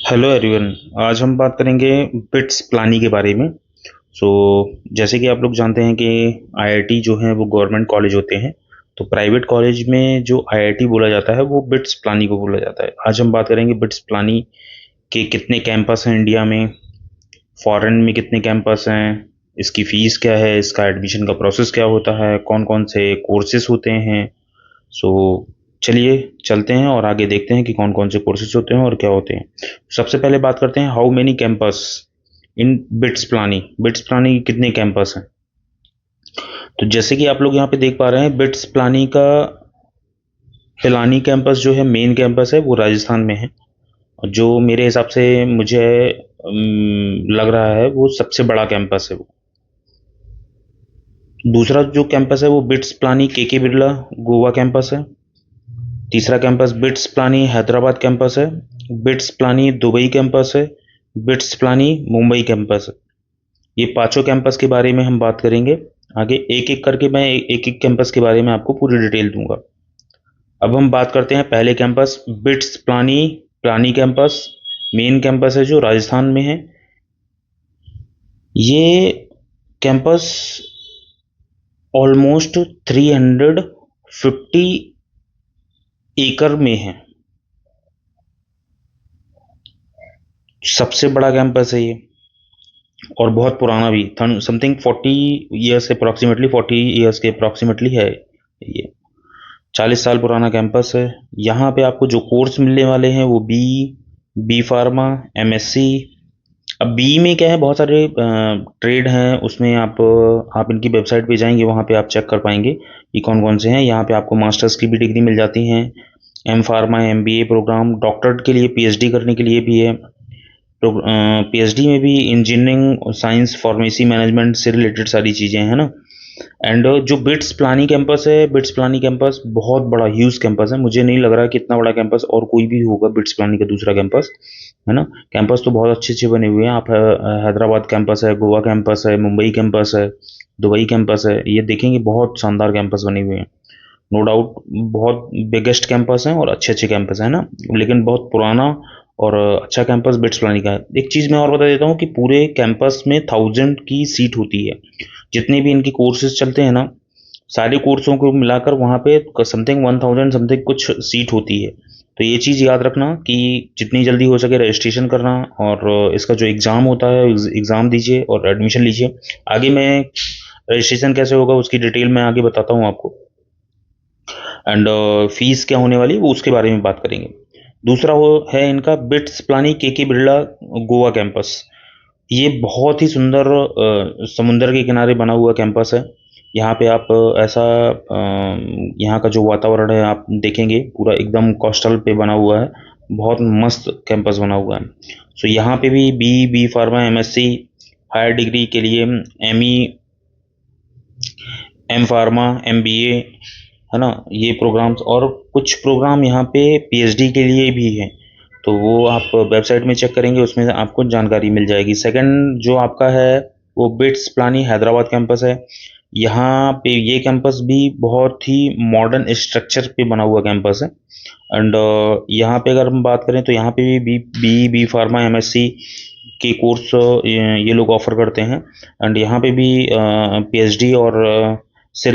Hello everyone. आज हम बात करेंगे बिट्स प्लानी के बारे में। सो जैसे कि आप लोग जानते हैं कि आईआईटी जो है वो गवर्नमेंट कॉलेज होते हैं। तो प्राइवेट कॉलेज में जो आईआईटी बोला जाता है वो बिट्स प्लानी को बोला जाता है। आज हम बात करेंगे बिट्स प्लानी के कितने कैंपस हैं इंडिया में, फॉरेन में कितने कैंपस हैं, इसकी फ़ीस क्या है, इसका एडमिशन का प्रोसेस क्या होता है, कौन कौन से कोर्सेज होते हैं। सो चलिए चलते हैं और आगे देखते हैं कि कौन कौन से कोर्सेज होते हैं और क्या होते हैं। सबसे पहले बात करते हैं how many campus in BITS Pilani कितने कैंपस हैं। तो जैसे कि आप लोग यहाँ पे देख पा रहे हैं, बिट्स प्लानी का पिलानी कैंपस जो है मेन कैंपस है वो राजस्थान में है। और जो मेरे हिसाब से मुझे लग रहा है वो सबसे बड़ा कैंपस है वो। दूसरा जो कैंपस है वो बिट्स प्लानी के बिरला गोवा कैंपस है। तीसरा कैंपस बिट्स प्लानी हैदराबाद कैंपस है। बिट्स प्लानी दुबई कैंपस है। बिट्स प्लानी मुंबई कैंपस है। ये पांचों कैंपस के बारे में हम बात करेंगे। आगे एक एक करके मैं एक एक कैंपस के बारे में आपको पूरी डिटेल दूंगा। अब हम बात करते हैं पहले campus BITS Pilani Pilani campus. Main campus है जो राजस्थान में है। ये कैंपस ऑलमोस्ट 350 एकड़ में है। सबसे बड़ा कैंपस है ये और बहुत पुराना भी। समथिंग 40 ईयर्स अप्रॉक्सीमेटली, 40 ईयर्स के अप्रॉक्सीमेटली है ये। 40 साल पुराना कैंपस है। यहाँ पे आपको जो कोर्स मिलने वाले हैं वो बी फार्मा, एमएससी। अब बी में क्या है, बहुत सारे ट्रेड हैं उसमें। आप इनकी वेबसाइट पे जाएंगे, वहाँ पे आप चेक कर पाएंगे कि कौन कौन से हैं। यहाँ पे आपको मास्टर्स की भी डिग्री मिल जाती हैं। M pharma, MBA programme, doctorate के लिए, पीएचडी करने के लिए भी है। तो पीएचडी में भी इंजीनियरिंग, साइंस, फार्मेसी, मैनेजमेंट से रिलेटेड सारी चीज़ें हैं ना। एंड जो बिट्स प्लानी कैंपस है, बिट्स प्लानी कैंपस बहुत बड़ा ह्यूज कैंपस है। मुझे नहीं लग रहा कि इतना बड़ा कैंपस और कोई भी होगा बिट्स प्लानी का दूसरा कैंपस, है ना। कैंपस तो बहुत अच्छे अच्छे बने हुए हैं। आप हैदराबाद कैंपस है, गोवा कैंपस है, मुंबई कैंपस है, दुबई कैंपस है, ये देखेंगे बहुत शानदार कैंपस बने हुए हैं। नो डाउट बहुत बिगेस्ट कैंपस हैं और अच्छे अच्छे कैंपस हैं ना। लेकिन बहुत पुराना और अच्छा कैंपस बिट्स प्लानी का है। एक चीज़ मैं और बता देता हूँ कि पूरे कैंपस में 1000 की सीट होती है। जितने भी इनके कोर्सेज चलते हैं ना, सारे कोर्सों को मिलाकर वहाँ पे समथिंग 1000 समथिंग कुछ सीट होती है। तो ये चीज़ याद रखना कि जितनी जल्दी हो सके रजिस्ट्रेशन करना और इसका जो एग्ज़ाम होता है एग्ज़ाम दीजिए और एडमिशन लीजिए। आगे मैं रजिस्ट्रेशन कैसे होगा उसकी डिटेल मैं आगे बताता हूँ आपको। एंड फीस क्या होने वाली है वो उसके बारे में बात करेंगे। दूसरा वो है इनका बिट्स प्लानी के बिरला गोवा कैंपस। ये बहुत ही सुंदर समुंदर के किनारे बना हुआ कैंपस है। यहाँ पे आप यहाँ का जो वातावरण है आप देखेंगे पूरा एकदम कोस्टल पे बना हुआ है। बहुत मस्त कैंपस बना हुआ है। सो यहाँ पे भी B pharma, MSc, higher degree के लिए एमई, एम फार्मा, एमबीए, है ना, ये प्रोग्राम्स। और कुछ प्रोग्राम यहाँ पे पीएचडी के लिए भी हैं। तो वो आप वेबसाइट में चेक करेंगे, उसमें आपको जानकारी मिल जाएगी। सेकंड जो आपका है वो बिट्स प्लानी हैदराबाद कैंपस है। यहाँ पे ये कैंपस भी बहुत ही मॉडर्न स्ट्रक्चर पे बना हुआ कैंपस है। एंड यहाँ पे अगर हम बात करें तो यहाँ पे भी बी फार्मा, एमएससी के कोर्स ये लोग ऑफर करते हैं। एंड यहाँ पे भी पीएचडी और सिर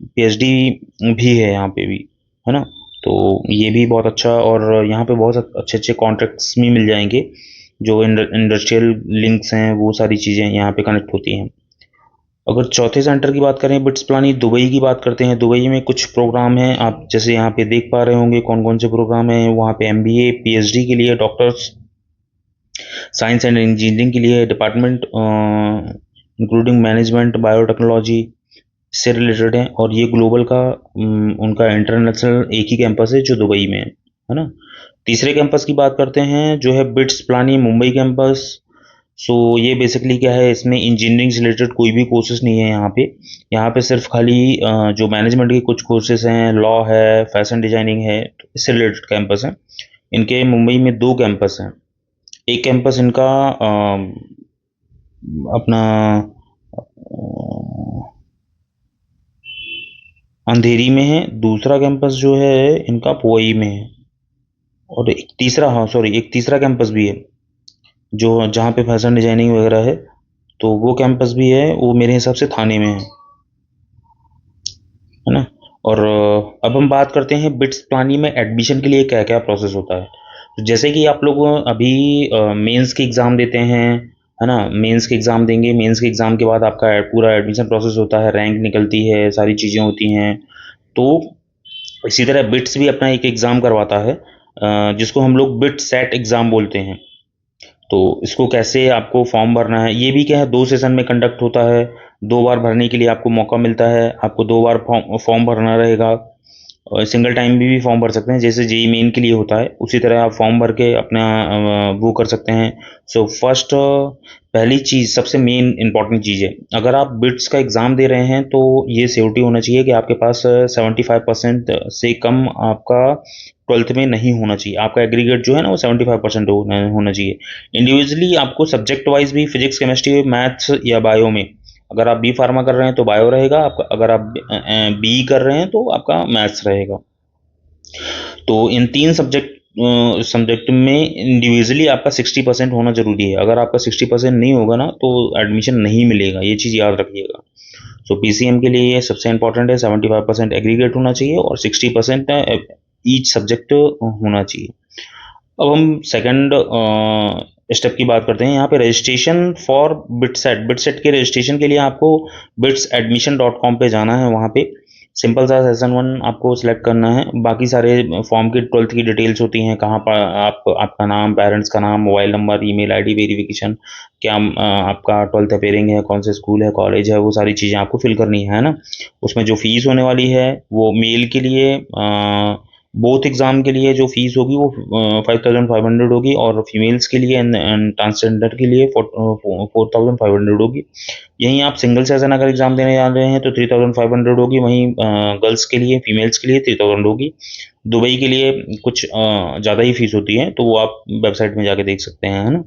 पीएचडी भी है यहाँ पे भी, है ना। तो ये भी बहुत अच्छा, और यहाँ पे बहुत अच्छे अच्छे कॉन्ट्रैक्ट्स भी मिल जाएंगे। जो इंडस्ट्रियल लिंक्स हैं वो सारी चीज़ें यहाँ पे कनेक्ट होती हैं। अगर चौथे सेंटर की बात करें बिट्स प्लानी दुबई की बात करते हैं। दुबई में कुछ प्रोग्राम हैं, आप जैसे यहाँ पे देख पा रहे होंगे कौन कौन से प्रोग्राम हैं वहाँ पे। एमबीए, पीएचडी के लिए डॉक्टर्स, साइंस एंड इंजीनियरिंग के लिए डिपार्टमेंट इंक्लूडिंग मैनेजमेंट, बायोटेक्नोलॉजी से रिलेटेड है। और ये ग्लोबल का उनका इंटरनेशनल एक ही कैंपस है जो दुबई में है ना। तीसरे कैंपस की बात करते हैं जो है बिट्स प्लानी मुंबई कैंपस। सो ये बेसिकली क्या है, इसमें इंजीनियरिंग से रिलेटेड कोई भी कोर्सेज नहीं है यहाँ पे। यहाँ पे सिर्फ खाली जो मैनेजमेंट के कुछ कोर्सेज हैं, लॉ है, फैशन डिजाइनिंग है, तो इससे रिलेटेड कैंपस है। इनके मुंबई में दो कैंपस हैं। एक कैंपस इनका अपना अंधेरी में है। दूसरा कैंपस जो है इनका पुवई में है। और एक तीसरा, हाँ सॉरी, एक तीसरा कैंपस भी है जो जहाँ पे फैशन डिजाइनिंग वगैरह है, तो वो कैंपस भी है, वो मेरे हिसाब से थाने में है ना। और अब हम बात करते हैं बिट्स प्लानी में एडमिशन के लिए क्या क्या प्रोसेस होता है। तो जैसे कि आप लोग अभी मेंस के एग्ज़ाम देते हैं, है ना, मेंस के एग्ज़ाम देंगे, मेंस के एग्ज़ाम के बाद आपका पूरा एडमिशन प्रोसेस होता है, रैंक निकलती है, सारी चीज़ें होती हैं। तो इसी तरह बिट्स भी अपना एक एग्ज़ाम करवाता है, जिसको हम लोग बिट सेट एग्ज़ाम बोलते हैं। तो इसको कैसे आपको फॉर्म भरना है, ये भी क्या है, 2 सेशन में कंडक्ट होता है, 2 बार भरने के लिए आपको मौका मिलता है, आपको 2 बार फॉर्म फॉर्म भरना रहेगा। और सिंगल टाइम भी फॉर्म भर सकते हैं, जैसे जेईई मेन के लिए होता है, उसी तरह आप फॉर्म भर के अपना वो कर सकते हैं। सो फर्स्ट, पहली चीज़, सबसे मेन इंपॉर्टेंट चीज़ है, अगर आप बिट्स का एग्ज़ाम दे रहे हैं तो ये श्योरिटी होना चाहिए कि आपके पास 75% से कम आपका 12th में नहीं होना चाहिए, आपका एग्रीगेट जो है ना वो 75% होना चाहिए। इंडिविजुअली आपको सब्जेक्ट वाइज भी फिजिक्स, केमिस्ट्री, मैथ्स या बायो में, अगर आप बी फार्मा कर रहे हैं तो बायो रहेगा आपका, अगर आप बी कर रहे हैं तो आपका मैथ्स रहेगा। तो इन तीन सब्जेक्ट में इंडिविजुअली आपका 60% होना जरूरी है, अगर आपका 60% नहीं होगा ना तो एडमिशन नहीं मिलेगा, ये चीज़ याद रखिएगा। सो पीसीएम के लिए ये सबसे इंपॉर्टेंट है, 75% एग्रीगेट होना चाहिए और 60% ईच सब्जेक्ट होना चाहिए। अब हम सेकंड स्टेप की बात करते हैं, यहाँ पे रजिस्ट्रेशन फॉर बिटसेट, बिटसेट के रजिस्ट्रेशन के लिए आपको bitsadmission.com पे जाना है। वहाँ पे सिंपल सा सेशन 1 आपको सिलेक्ट करना है, बाकी सारे फॉर्म की 12th की डिटेल्स होती हैं, कहाँ पर आप, आपका नाम, पेरेंट्स का नाम, mobile number, email ID, verification, क्या आपका 12th अपेयरिंग है, कौन से स्कूल है, कॉलेज है, वो सारी चीज़ें आपको फिल करनी है ना। उसमें जो फीस होने वाली है वो मेल के लिए बोथ एग्ज़ाम के लिए जो फीस होगी वो 5500 होगी, और फीमेल्स के लिए एंड ट्रांसजेंडर के लिए 4500 होगी। यहीं आप सिंगल सेशन अगर एग्ज़ाम देने जा रहे हैं तो 3500 होगी, वहीं गर्ल्स के लिए, फीमेल्स के लिए 3000 होगी। दुबई के लिए कुछ ज़्यादा ही फीस होती है, तो वो आप वेबसाइट में जाके देख सकते हैं, है ना।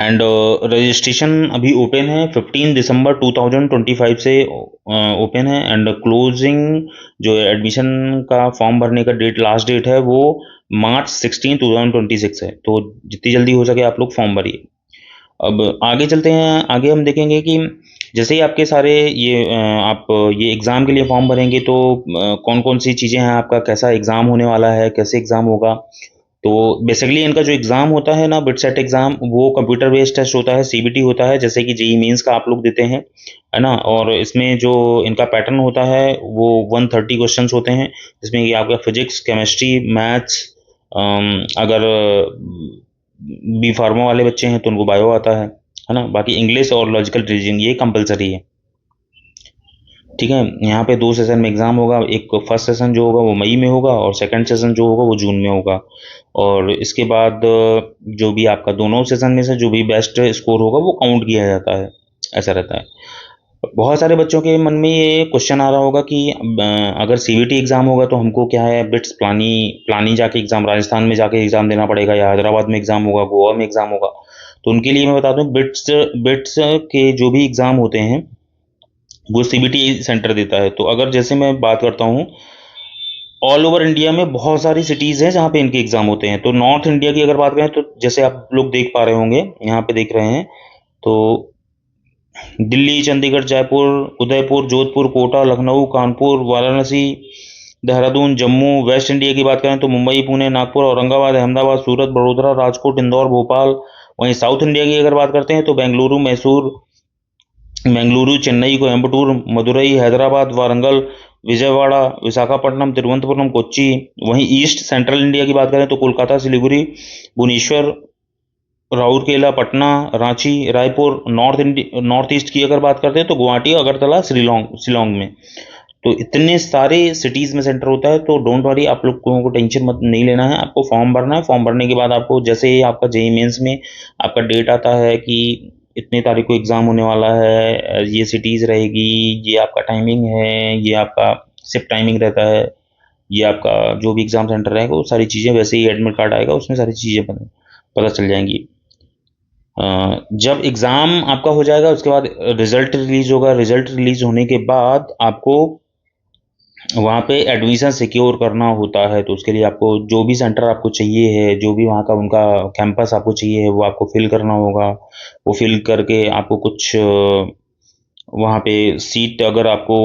एंड रजिस्ट्रेशन अभी ओपन है, 15 दिसंबर 2025 से ओपन है, एंड क्लोजिंग जो एडमिशन का फॉर्म भरने का डेट, लास्ट डेट है वो मार्च 16 2026 है। तो जितनी जल्दी हो सके आप लोग फॉर्म भरिए। अब आगे चलते हैं, आगे हम देखेंगे कि जैसे ही आपके सारे ये आप ये एग्ज़ाम के लिए फॉर्म भरेंगे तो कौन कौन सी चीज़ें हैं, आपका कैसा एग्ज़ाम होने वाला है, कैसे एग्ज़ाम होगा। तो बेसिकली इनका जो एग्ज़ाम होता है ना, बिटसेट एग्ज़ाम, वो कंप्यूटर बेस्ड टेस्ट होता है, सीबीटी होता है, जैसे कि जेईई मेंस का आप लोग देते हैं, है ना। और इसमें जो इनका पैटर्न होता है वो 130 क्वेश्चंस होते हैं, जिसमें कि आपका फिजिक्स, केमिस्ट्री, मैथ्स, अगर बी फार्मा वाले बच्चे हैं तो उनको बायो आता है ना। बाकी इंग्लिश और लॉजिकल रीजनिंग ये कंपलसरी है, ठीक है। यहाँ पे 2 सेशन में एग्ज़ाम होगा, एक फर्स्ट सेशन जो होगा वो मई में होगा और सेकंड सेशन जो होगा वो जून में होगा। और इसके बाद जो भी आपका दोनों सेशन में से जो भी बेस्ट स्कोर होगा वो काउंट किया जाता है, ऐसा रहता है। बहुत सारे बच्चों के मन में ये क्वेश्चन आ रहा होगा कि अगर सीबीटी एग्ज़ाम होगा तो हमको क्या है, बिट्स प्लानी प्लानी जाके एग्ज़ाम, राजस्थान में जाके एग्ज़ाम देना पड़ेगा, या हैदराबाद में एग्ज़ाम होगा, गोवा में एग्ज़ाम होगा। तो उनके लिए मैं बता दूं, बिट्स बिट्स के जो भी एग्ज़ाम होते हैं वो सीबीटी सेंटर देता है। तो अगर जैसे मैं बात करता हूँ, ऑल ओवर इंडिया में बहुत सारी सिटीज़ हैं जहाँ पे इनके एग्ज़ाम होते हैं। तो नॉर्थ इंडिया की अगर बात करें तो जैसे आप लोग देख पा रहे होंगे, यहाँ पे देख रहे हैं, तो दिल्ली, चंडीगढ़, जयपुर, उदयपुर, जोधपुर, कोटा, लखनऊ, कानपुर, वाराणसी, देहरादून, जम्मू। वेस्ट इंडिया की बात करें तो मुंबई, पुणे, नागपुर, औरंगाबाद, अहमदाबाद, सूरत, बड़ोदरा, राजकोट, इंदौर, भोपाल। वहीं साउथ इंडिया की अगर बात करते हैं तो बेंगलुरु, मैसूर, बेंगलुरु, चेन्नई, कोयम्बटूर, मदुरई, हैदराबाद, वारंगल, विजयवाड़ा, विशाखापट्टनम, तिरुवनंतपुरम, कोच्चि। वहीं ईस्ट सेंट्रल इंडिया की बात करें तो कोलकाता, सिलीगुड़ी, भुवनेश्वर, राउरकेला, पटना, रांची, रायपुर। नॉर्थ ईस्ट की अगर बात करते हैं तो गुवाहाटी, अगरतला, शिलोंग में। तो इतने सारे सिटीज़ में सेंटर होता है, तो डोंट वरी, आप लोगों को टेंशन मत नहीं लेना है, आपको फॉर्म भरना है। फॉर्म भरने के बाद आपको जैसे ही आपका जेईई मेंस में आपका डेट आता है कि इतने तारीख को एग्ज़ाम होने वाला है, ये सिटीज़ रहेगी, ये आपका टाइमिंग है, ये आपका शिफ्ट टाइमिंग रहता है, ये आपका जो भी एग्ज़ाम सेंटर रहेगा, वो सारी चीज़ें, वैसे ही एडमिट कार्ड आएगा उसमें सारी चीज़ें पता चल जाएंगी। जब एग्ज़ाम आपका हो जाएगा उसके बाद रिज़ल्ट रिलीज़ होगा, रिज़ल्ट रिलीज़ होने के बाद आपको वहाँ पे एडमिशन सिक्योर करना होता है, तो उसके लिए आपको जो भी सेंटर आपको चाहिए है, जो भी वहाँ का उनका कैंपस आपको चाहिए है, वो आपको फिल करना होगा। वो फिल करके आपको कुछ वहाँ पे सीट अगर आपको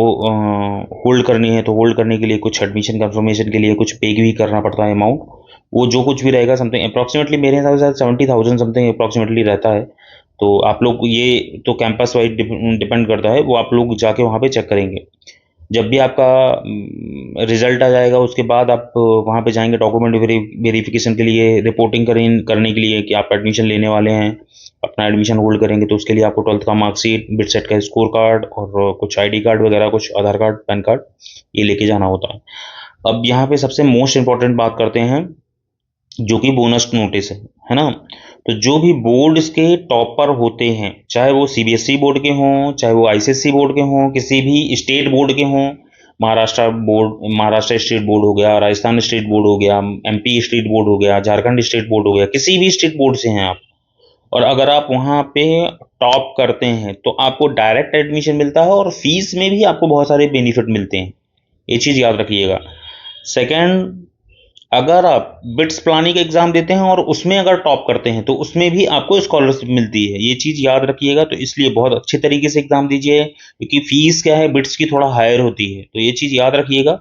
होल्ड करनी है, तो होल्ड करने के लिए कुछ एडमिशन कंफर्मेशन के लिए कुछ पे भी करना पड़ता है अमाउंट। वो जो कुछ भी रहेगा समथिंग अप्रॉक्सीमेटली मेरे हिसाब से 70,000 समथिंग अप्रॉक्सीमेटली रहता है। तो आप लोग ये तो कैंपस वाइज डिपेंड करता है, वो आप लोग जाके वहाँ पे चेक करेंगे। जब भी आपका रिजल्ट आ जाएगा, उसके बाद आप वहाँ पे जाएंगे डॉक्यूमेंट वेरिफिकेशन के लिए, रिपोर्टिंग करने के लिए कि आप एडमिशन लेने वाले हैं, अपना एडमिशन होल्ड करेंगे। तो उसके लिए आपको 12th का मार्कशीट, बिटसेट का स्कोर कार्ड और कुछ आईडी कार्ड वगैरह, कुछ आधार कार्ड, पैन कार्ड, ये लेके जाना होता है। अब यहाँ पे सबसे मोस्ट इंपॉर्टेंट बात करते हैं, जो कि बोनस नोटिस है ना। तो जो भी बोर्ड के टॉपर होते हैं, चाहे वो सीबीएसई बोर्ड के हों, चाहे वो आईसीएसई बोर्ड के हों, किसी भी स्टेट बोर्ड के हों, Maharashtra board, Maharashtra state board हो गया, राजस्थान स्टेट बोर्ड हो गया, एमपी स्टेट बोर्ड हो गया, झारखंड स्टेट बोर्ड हो गया, किसी भी स्टेट बोर्ड से हैं आप, और अगर आप वहाँ पे टॉप करते हैं, तो आपको डायरेक्ट एडमिशन मिलता है और फीस में भी आपको बहुत सारे बेनिफिट मिलते हैं। ये चीज़ याद रखिएगा। सेकंड, अगर आप बिट्स प्लानिंग का एग्जाम देते हैं और उसमें अगर टॉप करते हैं, तो उसमें भी आपको स्कॉलरशिप मिलती है। ये चीज़ याद रखिएगा। तो इसलिए बहुत अच्छे तरीके से एग्जाम दीजिए, क्योंकि फीस क्या है बिट्स की थोड़ा हायर होती है, तो ये चीज़ याद रखिएगा।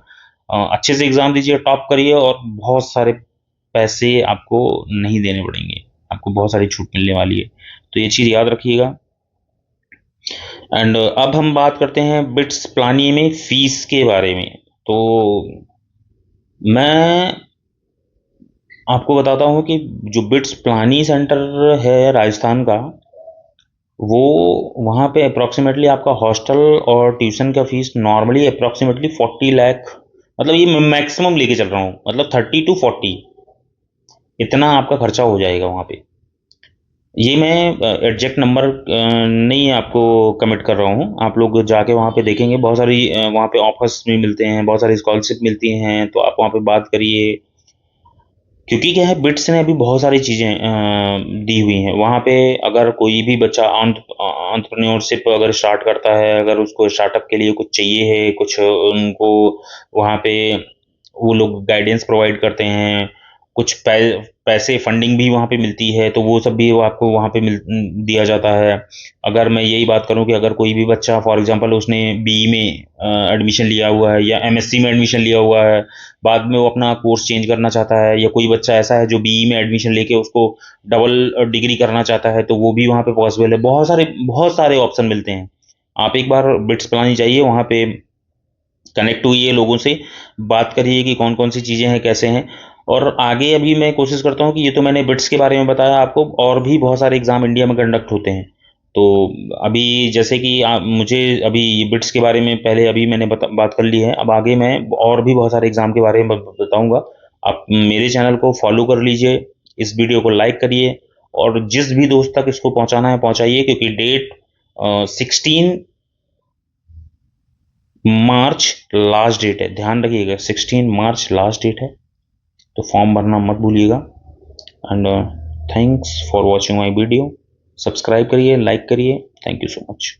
अच्छे से एग्जाम दीजिए, टॉप करिए, और बहुत सारे पैसे आपको नहीं देने पड़ेंगे, आपको बहुत सारी छूट मिलने वाली है। तो ये चीज़ याद रखिएगा। एंड अब हम बात करते हैं बिट्स प्लानिंग में फीस के बारे में। तो मैं आपको बताता हूँ कि जो बिट्स प्लानी सेंटर है राजस्थान का, वो वहाँ पे अप्रॉक्सीमेटली आपका हॉस्टल और ट्यूशन का फीस नॉर्मली अप्रॉक्सीमेटली 40 लाख, मतलब ये मैक्सिमम लेके चल रहा हूँ, मतलब 30 to 40, इतना आपका खर्चा हो जाएगा वहाँ पे। ये मैं एग्जैक्ट नंबर नहीं आपको कमिट कर रहा हूँ, आप लोग जाके वहाँ पे देखेंगे। बहुत सारी वहाँ पे ऑफर्स भी मिलते हैं, बहुत सारी स्कॉलरशिप मिलती हैं, तो आप वहाँ पे बात करिए। क्योंकि क्या है, बिट्स ने अभी बहुत सारी चीज़ें दी हुई हैं वहाँ पे। अगर कोई भी बच्चा एंटरप्रेन्योरशिप अगर स्टार्ट करता है, अगर उसको स्टार्टअप के लिए कुछ चाहिए है, कुछ उनको वहाँ पे वो लोग गाइडेंस प्रोवाइड करते हैं, कुछ पैसे फंडिंग भी वहाँ पे मिलती है, तो वो सब भी वो आपको वहाँ पे दिया जाता है। अगर मैं यही बात करूँ कि अगर कोई भी बच्चा फॉर एग्जांपल उसने बीई में एडमिशन लिया हुआ है या एमएससी में एडमिशन लिया हुआ है, बाद में वो अपना कोर्स चेंज करना चाहता है, या कोई बच्चा ऐसा है जो बीई में एडमिशन लेके उसको डबल डिग्री करना चाहता है, तो वो भी वहाँ पे पॉसिबल है। बहुत सारे ऑप्शन मिलते हैं। आप एक बार बिट्स प्लानी चाहिए, वहाँ पे कनेक्ट हुई लोगों से, बात करिए कि कौन कौन सी चीज़ें हैं, कैसे हैं। और आगे अभी मैं कोशिश करता हूँ कि ये तो मैंने बिट्स के बारे में बताया आपको, और भी बहुत सारे एग्ज़ाम इंडिया में कंडक्ट होते हैं। तो अभी जैसे कि मुझे अभी बिट्स के बारे में पहले अभी मैंने बात कर ली है, अब आगे मैं और भी बहुत सारे एग्ज़ाम के बारे में बताऊँगा। आप मेरे चैनल को फॉलो कर लीजिए, इस वीडियो को लाइक करिए, और जिस भी दोस्त तक इसको पहुँचाना है पहुँचाइए, क्योंकि डेट 16 मार्च लास्ट डेट है, ध्यान रखिएगा, 16 मार्च लास्ट डेट है। तो फॉर्म भरना मत भूलिएगा। And thanks for watching my video. Subscribe करिए, लाइक करिए। Thank you so much.